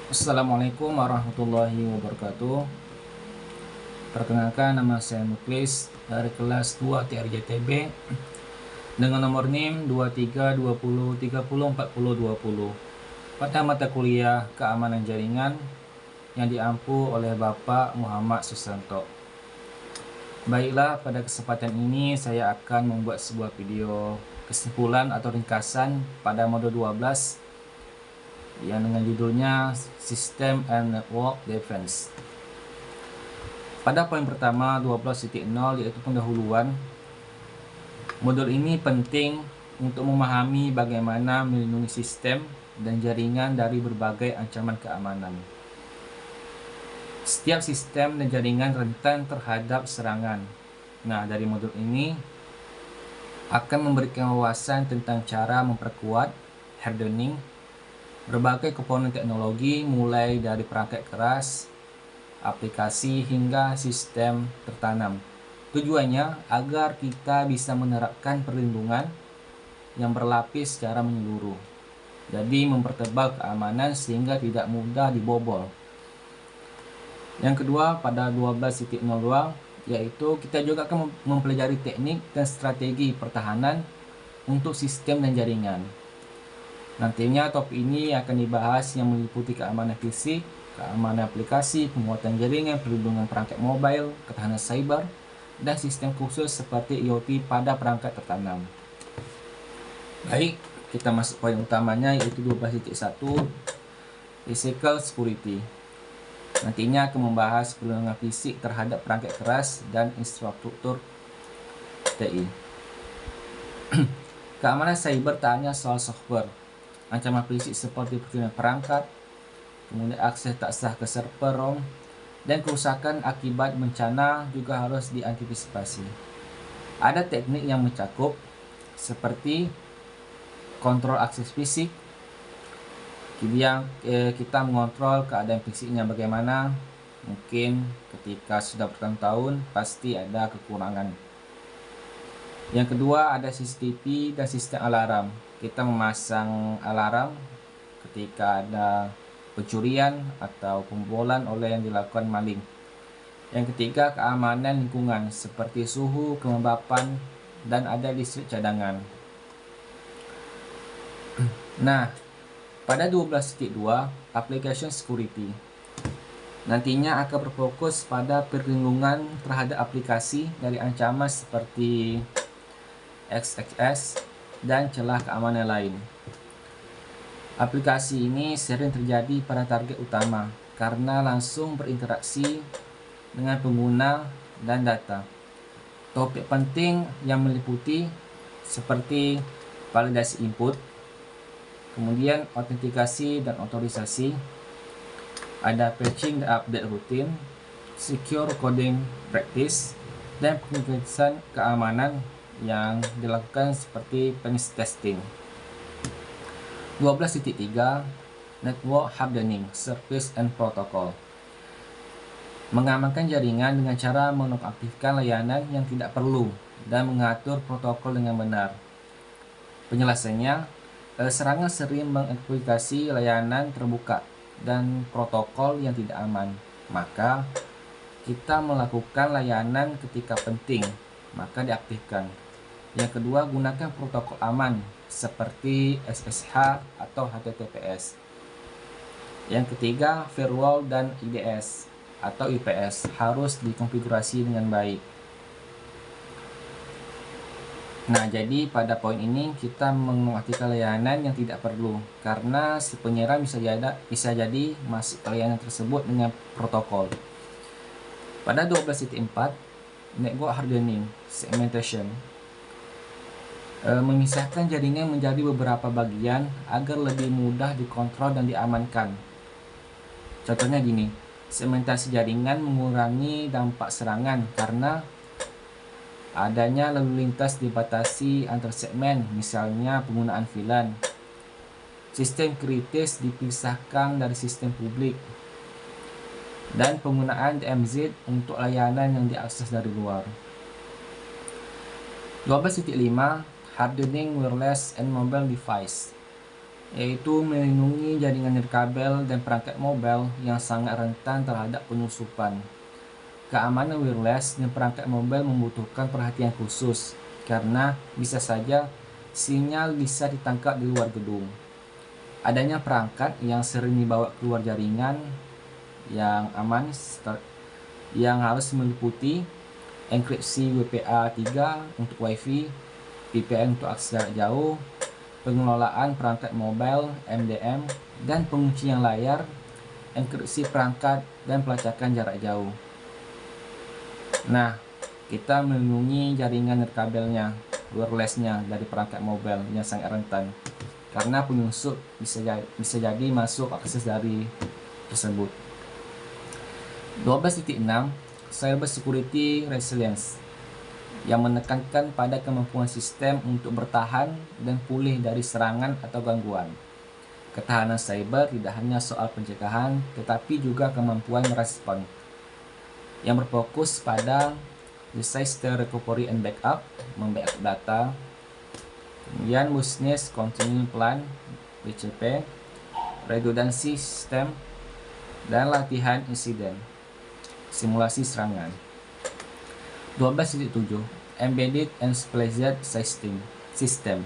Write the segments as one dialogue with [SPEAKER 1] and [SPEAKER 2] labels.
[SPEAKER 1] Assalamualaikum warahmatullahi wabarakatuh. Perkenalkan, nama saya Muklis dari kelas 2 TRJTB dengan nomor NIM 2320304020 pada mata kuliah Keamanan Jaringan yang diampu oleh Bapak Muhammad Susanto. Baiklah, pada kesempatan ini saya akan membuat sebuah video kesimpulan atau ringkasan pada modul 12 yang dengan judulnya System and Network Defense. Pada poin pertama 12.0 yaitu pendahuluan, modul ini penting untuk memahami bagaimana melindungi sistem dan jaringan dari berbagai ancaman keamanan. Setiap sistem dan jaringan rentan terhadap serangan. Nah, dari modul ini akan memberikan wawasan tentang cara memperkuat hardening berbagai komponen teknologi mulai dari perangkat keras, aplikasi hingga sistem tertanam. Tujuannya agar kita bisa menerapkan perlindungan yang berlapis secara menyeluruh. Jadi mempertebal keamanan sehingga tidak mudah dibobol. Yang kedua pada 12.02 yaitu kita juga akan mempelajari teknik dan strategi pertahanan untuk sistem dan jaringan. Nantinya topik ini akan dibahas yang meliputi keamanan fisik, keamanan aplikasi, penguatan jaringan, perlindungan perangkat mobile, ketahanan cyber, dan sistem khusus seperti IoT pada perangkat tertanam. Baik, kita masuk poin utamanya yaitu 12.1 Physical Security. Nantinya akan membahas perlindungan fisik terhadap perangkat keras dan infrastruktur TI. Keamanan cyber tak hanya soal software. Ancaman fisik seperti perlindungan perangkat, kemudian akses tak sah ke server ROM, dan kerusakan akibat bencana juga harus diantisipasi. Ada teknik yang mencakup seperti kontrol akses fisik, yang kita mengontrol keadaan fisiknya bagaimana. Mungkin ketika sudah bertahun-tahun pasti ada kekurangan. Yang kedua ada CCTV dan sistem alarm. Kita memasang alarm ketika ada pencurian atau pembobolan oleh yang dilakukan maling. Yang ketiga keamanan lingkungan seperti suhu, kelembapan, dan ada listrik cadangan. Nah, pada 12.2 Application Security nantinya akan berfokus pada perlindungan terhadap aplikasi dari ancaman seperti XXS dan celah keamanan lain. Aplikasi ini sering terjadi pada target utama karena langsung berinteraksi dengan pengguna dan data. Topik penting yang meliputi seperti validasi input, kemudian autentikasi dan otorisasi, ada patching dan update rutin, secure coding practice, dan pengecekan keamanan yang dilakukan seperti pen testing. 12.3 Network Hardening Service and Protocol. Mengamankan jaringan dengan cara menonaktifkan layanan yang tidak perlu dan mengatur protokol dengan benar. Penjelasannya, serangan sering mengeksploitasi layanan terbuka dan protokol yang tidak aman. Maka kita melakukan layanan ketika penting, maka diaktifkan. Yang kedua, gunakan protokol aman seperti SSH atau HTTPS. Yang ketiga, firewall dan IDS atau IPS harus dikonfigurasi dengan baik. Nah, jadi pada poin ini kita mengaktifkan layanan yang tidak perlu karena si penyerang bisa jadi masuk ke layanan tersebut dengan protokol. Pada 12.4 Network Hardening Segmentation, memisahkan jaringan menjadi beberapa bagian agar lebih mudah dikontrol dan diamankan. Contohnya gini, segmentasi jaringan mengurangi dampak serangan karena adanya lalu lintas dibatasi antar segmen, misalnya penggunaan VLAN. Sistem kritis dipisahkan dari sistem publik, dan penggunaan DMZ untuk layanan yang diakses dari luar. 12.5 Hardening Wireless and Mobile Device. yaitu melindungi jaringan nirkabel dan perangkat mobile yang sangat rentan terhadap penyusupan. Keamanan wireless dan perangkat mobile membutuhkan perhatian khusus karena bisa saja sinyal bisa ditangkap di luar gedung. Adanya perangkat yang sering dibawa keluar jaringan yang aman yang harus meliputi enkripsi WPA3 untuk WiFi, VPN untuk akses jarak jauh, pengelolaan perangkat mobile MDM, dan penguncian layar, enkripsi perangkat, dan pelacakan jarak jauh. Nah, kita melindungi jaringan nirkabelnya, wirelessnya dari perangkat mobile yang sangat rentan karena penyusup bisa jadi masuk akses dari tersebut. 12.6 Cyber Security Resilience yang menekankan pada kemampuan sistem untuk bertahan dan pulih dari serangan atau gangguan. Ketahanan cyber tidak hanya soal pencegahan, tetapi juga kemampuan merespon yang berfokus pada disaster recovery and backup, membackup data, kemudian business continuity plan BCP, redundancy sistem, dan latihan insiden simulasi serangan. 12.7 Embedded and Spliced System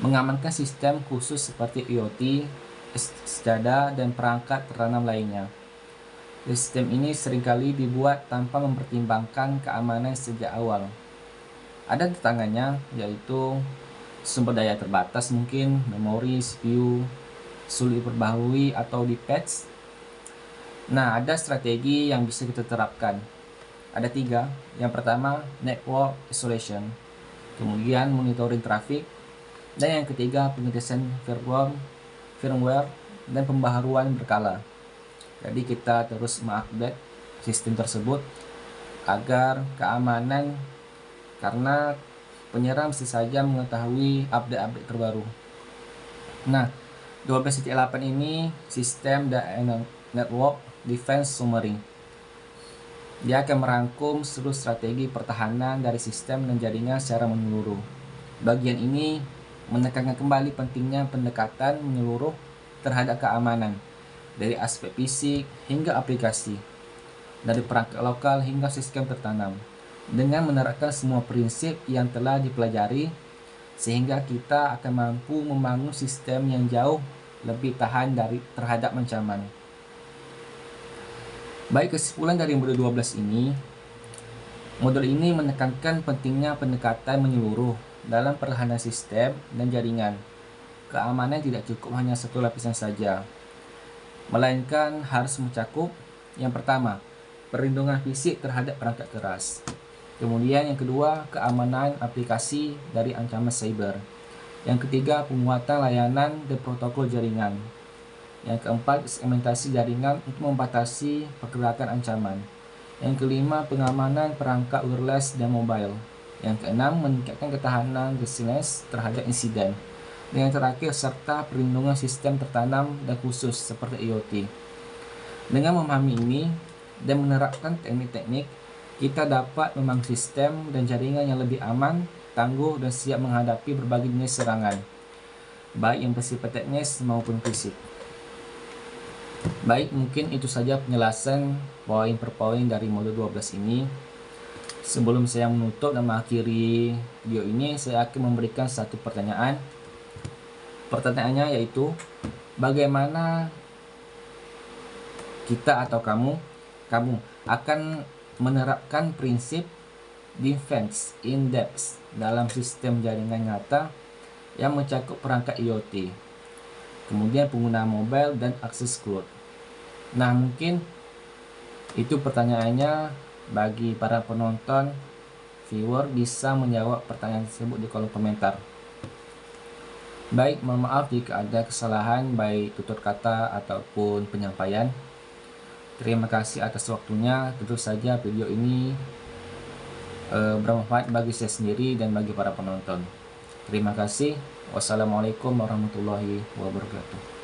[SPEAKER 1] mengamankan sistem khusus seperti IoT, SCADA, dan perangkat tertanam lainnya. Sistem ini seringkali dibuat tanpa mempertimbangkan keamanan sejak awal. Ada tantangannya, yaitu sumber daya terbatas, mungkin memori, CPU, sulit diperbaharui atau di-patch. Nah, ada strategi yang bisa kita terapkan. Ada 3. Yang pertama, network isolation. Kemudian monitoring traffic. Dan yang ketiga, pengetesan firmware dan pembaharuan berkala. Jadi kita terus mengupdate sistem tersebut agar keamanan, karena penyerang bisa saja mengetahui update terbaru. Nah, 12.8 ini sistem dan network defense summary. Dia akan merangkum seluruh strategi pertahanan dari sistem dan jaringan secara menyeluruh. Bagian ini menekankan kembali pentingnya pendekatan menyeluruh terhadap keamanan, dari aspek fisik hingga aplikasi, dari perangkat lokal hingga sistem tertanam, dengan menerapkan semua prinsip yang telah dipelajari, sehingga kita akan mampu membangun sistem yang jauh lebih tahan terhadap ancaman. Baik, kesimpulan dari modul 12 ini, modul ini menekankan pentingnya pendekatan menyeluruh dalam pertahanan sistem dan jaringan. Keamanan tidak cukup hanya satu lapisan saja, melainkan harus mencakup yang pertama, perlindungan fisik terhadap perangkat keras. Kemudian yang kedua, keamanan aplikasi dari ancaman cyber. Yang ketiga, penguatan layanan dan protokol jaringan. Yang keempat, segmentasi jaringan untuk membatasi pergerakan ancaman. Yang kelima, pengamanan perangkat wireless dan mobile. Yang keenam, meningkatkan ketahanan resilience terhadap insiden. Dan yang terakhir, serta perlindungan sistem tertanam dan khusus seperti IoT. Dengan memahami ini dan menerapkan teknik-teknik, kita dapat membangun sistem dan jaringan yang lebih aman, tangguh, dan siap menghadapi berbagai jenis serangan, baik yang bersifat teknis maupun fisik. Baik, mungkin itu saja penjelasan poin per poin dari modul 12 ini. Sebelum saya menutup dan mengakhiri video ini, saya akan memberikan satu pertanyaan. Pertanyaannya yaitu, bagaimana kita atau kamu akan menerapkan prinsip defense in depth dalam sistem jaringan nyata yang mencakup perangkat IoT, kemudian penggunaan mobile dan akses cloud. Nah, mungkin itu pertanyaannya. Bagi para penonton, viewer bisa menjawab pertanyaan tersebut di kolom komentar. Baik, mohon maaf jika ada kesalahan baik tutur kata ataupun penyampaian. Terima kasih atas waktunya. Tentu saja video ini bermanfaat bagi saya sendiri dan bagi para penonton. Terima kasih. Wassalamualaikum warahmatullahi wabarakatuh.